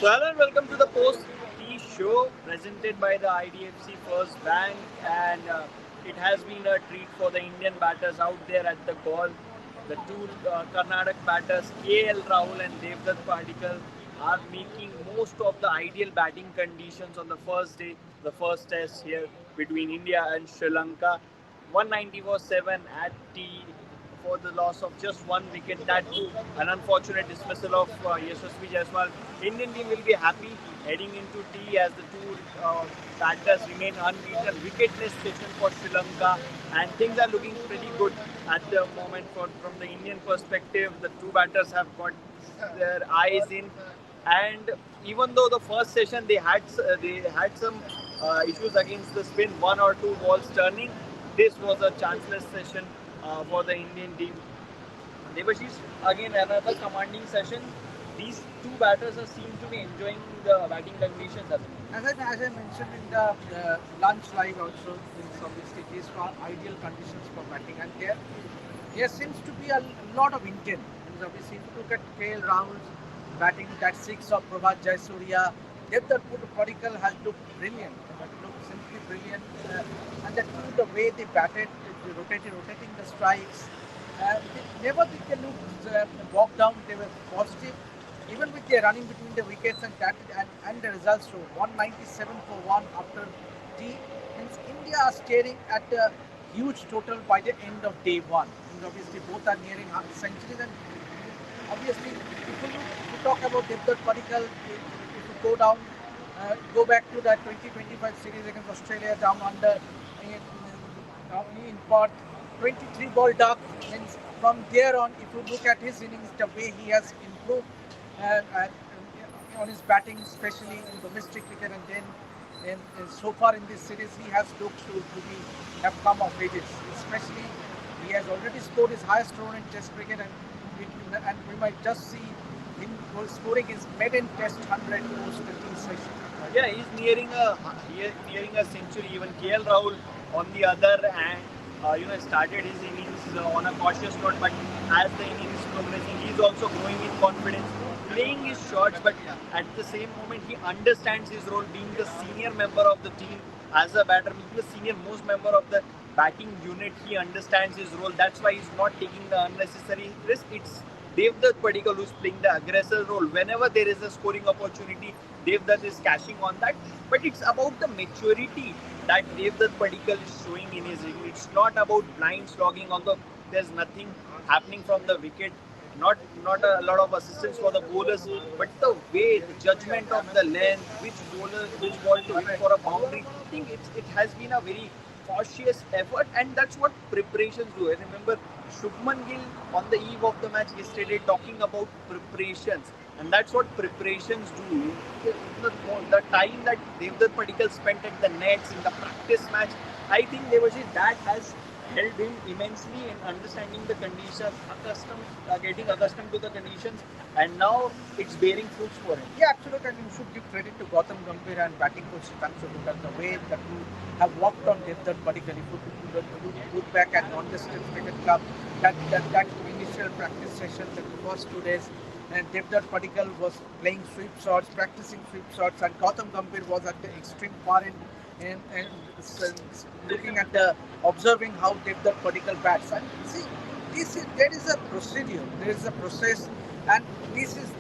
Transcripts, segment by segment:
So hello and welcome to the post tea show presented by the IDFC First Bank, and it has been a treat for the Indian batters out there at the call. The two Karnataka batters KL Rahul and Devdutt Padikkal are making most of the ideal batting conditions on the first day, the first test here between India and Sri Lanka. 190 was 7 at tea for the loss of just one wicket. That too, an unfortunate dismissal of Yashasvi Jaiswal. Indian team will be happy heading into tea as the two batters remain unbeaten. Wicketless session for Sri Lanka, and things are looking pretty good at the moment from the Indian perspective. The two batters have got their eyes in, and even though the first session they had some issues against the spin, one or two balls turning, this was a chanceless session for the Indian team. Devashish, again another commanding session. These two batters seem to be enjoying the batting conditions. As I mentioned in the lunch live also, in some these are ideal conditions for batting, and there seems to be a lot of intent. And obviously, if you look at KL Rahul's batting, that six of Prabhat Jayasuriya, Devdutt Padikkal has looked brilliant, looked simply brilliant, and the way they batted, they rotating the strikes. Never did they look walk down. They were positive, even with their running between the wickets, and the results show 197 for one after tea. Means India are staring at a huge total by the end of day one. And obviously, both are nearing centuries. And obviously, if you talk about Devdutt Padikkal, if you go back to that 2025 series against Australia down under in Perth, 23 ball duck. And from there on, if you look at his innings, the way he has improved on his batting, especially in domestic cricket, and then so far in this series, he has looked to be have come of ages. Especially, he has already scored his highest run in Test cricket, and we might just see him scoring his maiden Test 100 post the tea session. Yeah, he's nearing a century. Even KL Rahul, on the other hand, started his innings on a cautious note, but as the innings is progressing, he's also growing in confidence, playing his shots, but at the same moment, he understands his role, being the senior member of the team as a batter, being the senior most member of the batting unit. He understands his role. That's why he's not taking the unnecessary risk. It's Devdutt Padikkal who's playing the aggressor role. Whenever there is a scoring opportunity, Devdutt is cashing on that. But it's about the maturity that Devdutt Padikkal is showing in his inning. It's not about blind slogging, although there's nothing happening from the wicket. Not a lot of assistance for the bowlers, but the way, the judgment of the length, which ball to hit for a boundary. I think it has been a very cautious effort, and that's what preparations do. I remember Shubman Gill on the eve of the match yesterday talking about preparations, and that's what preparations do. The time that Devdutt Padikkal spent at the nets in the practice match, I think that has helped him immensely in understanding the conditions, getting accustomed to the conditions, and now it's bearing fruits for him. Yeah, absolutely. And you should give credit to Gautam Gambhir and batting coach Sitanshu because the way that you have worked on Devdutt Padikkal. If you look back at non-district cricket club, that initial practice session, the first 2 days, and Devdutt Padikkal was playing sweep shots, practicing sweep shots, and Gautam Gambhir was at the extreme far end and looking at observing how Devdutt Padikkal bats. And see, there is a procedure, there is a process, and this is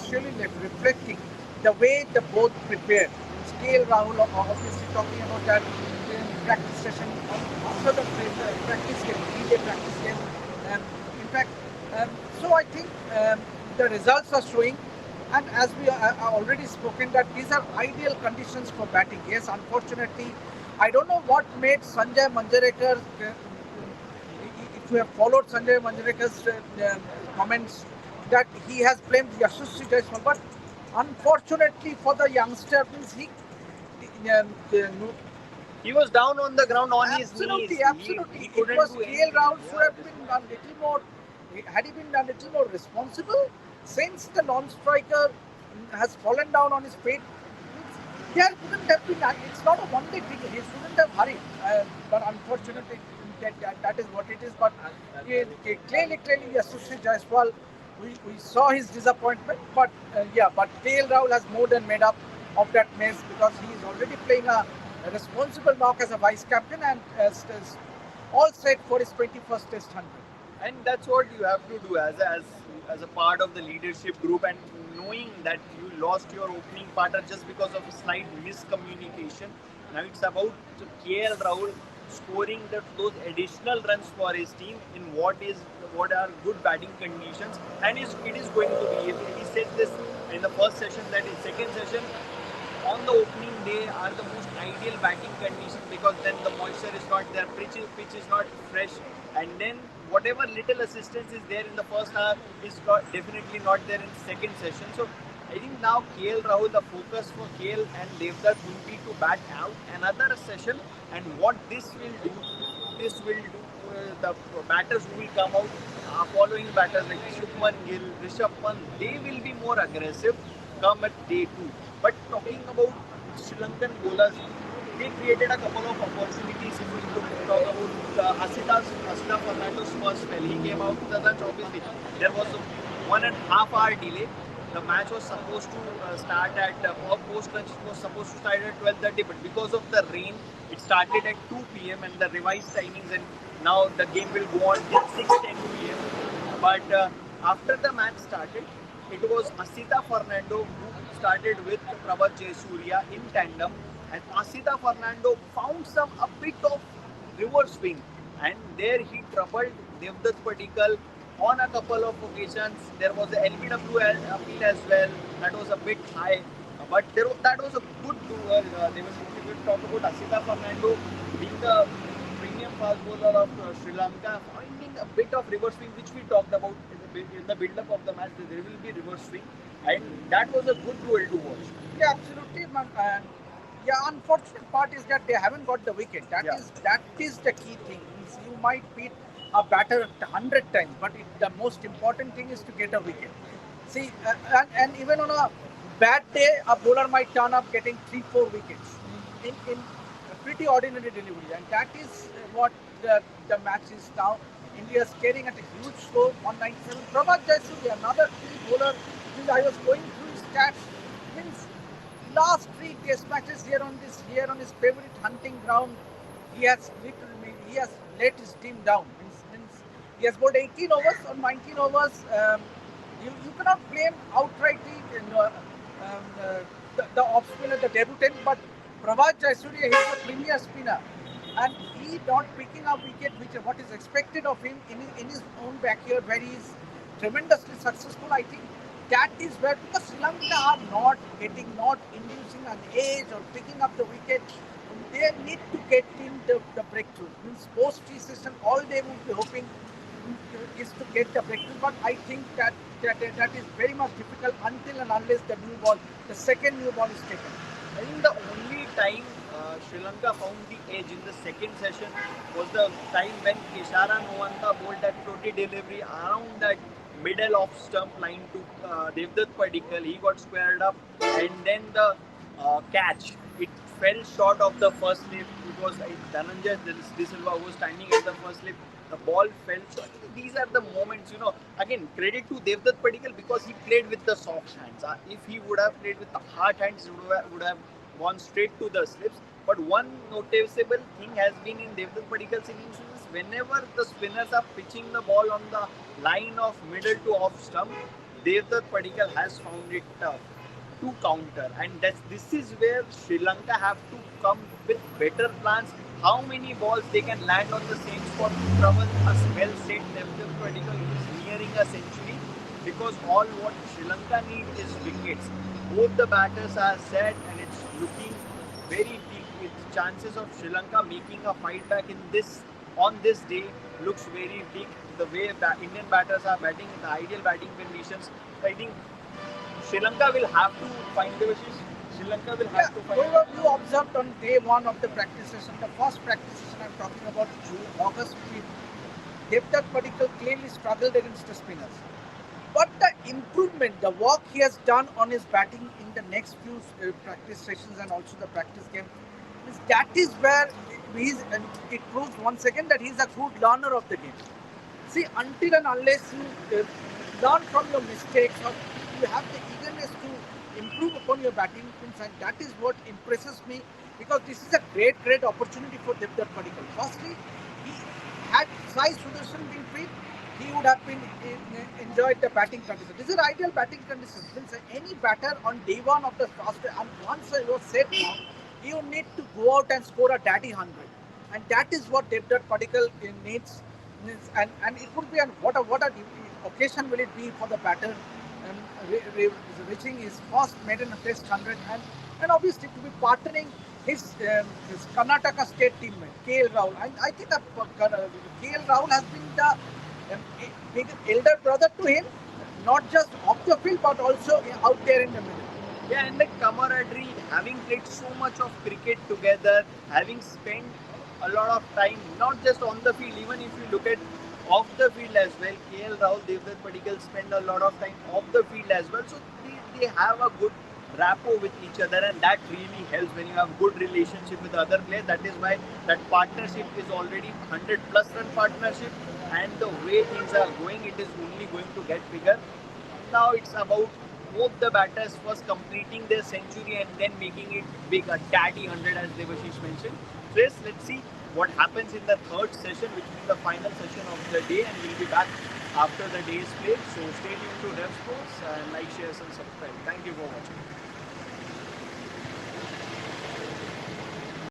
surely reflecting the way the both prepare. Scale Rahul obviously talking about that in practice session after the practice game, 3-day practice game. In fact, so I think the results are showing. And as we are already spoken, that these are ideal conditions for batting. Yes, unfortunately, I don't know what made Sanjay Manjarekar, if you have followed Sanjay Manjarekar's comments, that he has blamed Yashasvi Jaiswal. But unfortunately for the youngster, means He was down on the ground on his knees. Absolutely. He It couldn't was do KL anything. Rahul should have been done little more. Had he been done little more responsible, since the non-striker has fallen down on his feet, there couldn't have been. It's not a one-day thing. He shouldn't have hurried. But unfortunately, that is what it is. But clearly, Yashasvi Jaiswal we saw his disappointment, but but KL Rahul has more than made up of that mess because he is already playing a responsible knock as a vice captain and is all set for his 21st Test 100. And that's what you have to do as a part of the leadership group, and knowing that you lost your opening partner just because of a slight miscommunication. Now it's about KL Rahul scoring those additional runs for his team in what are good batting conditions, and it is going to be. He said this in the first session that in second session on the opening day are the most ideal batting conditions, because then the moisture is not there, pitch is not fresh, and then whatever little assistance is there in the first hour is definitely not there in second session. So I think now KL Rahul, the focus for KL and Devdutt will be to bat out another session, and what this will do, the batters who will come out, following batters like Shubman Gill, Rishabh Pant, they will be more aggressive come at day two. But talking about Sri Lankan bowlers, they created a couple of opportunities. If we talk about Asita Fernando's first spell, he came out to the lunch. Obviously, there was a 1.5 hour delay. The match was supposed to start at post lunch. It was supposed to start at 12:30, but because of the rain, it started at 2 p.m. and the revised timings, and now the game will go on till 6:10 p.m. But after the match started, it was Asita Fernando who started with Prabhat Jayasuriya in tandem, and Asita Fernando found a bit of reverse swing, and there he troubled Devdutt Padikkal on a couple of occasions. There was the LBW appeal as well, that was a bit high, but that was a good duel. They will talk about Asita Fernando being the premium fast bowler of Sri Lanka, finding a bit of reverse swing, which we talked about in the build-up of the match. There will be reverse swing, and that was a good duel to watch. Yeah, absolutely, man. And yeah, unfortunate part is that they haven't got the wicket. Yeah. That is the key thing. Means you might beat a batter 100 times, but the most important thing is to get a wicket. See, and even on a bad day, a bowler might turn up getting 3-4 wickets in a pretty ordinary delivery, and that is what the match is now. India is carrying at a huge score, 197. Prabhat Jayasuriya, another key bowler. I was going through his stats. Means last three test matches here on his favorite hunting ground, he has let his team down. Means he has bowled 18 overs on 19 overs. You cannot blame outrightly the off spinner, the debutant, but Prabhat Jayasuriya, he is a premier spinner, and he not picking up wicket, which what is expected of him in his own backyard, where he is tremendously successful. I think that is where, because Sri Lanka are not inducing an edge or picking up the wicket. They need to get in the breakthrough. Means post season, all they would be hoping is to get the breakthrough. But I think that is very much difficult until and unless the second new ball is taken. I think the only time Sri Lanka found the edge in the second session was the time when Keshara Novanta bowled that floaty delivery around that middle off stump line to Devdutt Padikkal. He got squared up, and then the catch, it fell short of the first slip. It was Dhananjay De Silva who was standing at the first slip. The ball fell. So I think these are the moments, again, credit to Devdutt Padikkal, because he played with the soft hands. If he would have played with the hard hands, he would have gone straight to the slips. But one noticeable thing has been in Devdutt Padikkal's innings is whenever the spinners are pitching the ball on the line of middle to off stump, Devdutt Padikkal has found it tough to counter, and this is where Sri Lanka have to come with better plans. How many balls they can land on the same spot to trouble a well set Devdutt Padikkal who is nearing a century, because all what Sri Lanka needs is wickets. Both the batters are set, and it's looking very big. With chances of Sri Lanka making a fight back on this day looks very big. The way Indian batters are batting in the ideal batting conditions, I think Sri Lanka will have to find the wishes. Sri Lanka will have to find. However, you observed on day one of the practice session, the first practice session I'm talking about, August 5th, Devdutt Padikkal clearly struggled against the spinners. But the improvement, the work he has done on his batting in the next few practice sessions and also the practice game, that is where it proves once again that he's a good learner of the game. See, until and unless learn from your mistakes, or you have the eagerness to improve upon your batting means, and that is what impresses me, because this is a great opportunity for Devdutt Padikkal. Firstly, he had Sai Sudarshan been fit, he would have been enjoyed the batting conditions. This is ideal batting conditions. Means any batter on day one of the first, and once it was set down, you need to go out and score a daddy 100, and that is what Devdutt Padikkal needs. And it would be an what a occasion will it be for the batter, reaching his first maiden test 100, and obviously to be partnering his Karnataka state teammate KL Rahul. I think that KL Rahul has been the big elder brother to him, not just off the field but also out there in the middle. Yeah, and the camaraderie, having played so much of cricket together, having spent a lot of time, not just on the field, even if you look at off the field as well, KL Rahul, Devdutt Padikkal spend a lot of time off the field as well. So they have a good rapport with each other, and that really helps when you have good relationship with other players. That is why that partnership is already 100 plus run partnership, and the way things are going, it is only going to get bigger. Now it's about both the batters first completing their century and then making it big, a daddy 100 as Devashish mentioned. So yes, let's see what happens in the third session, which is the final session of the day, and we'll be back after the day's play. So stay tuned to Rev Sports and like, share and subscribe. Thank you for watching.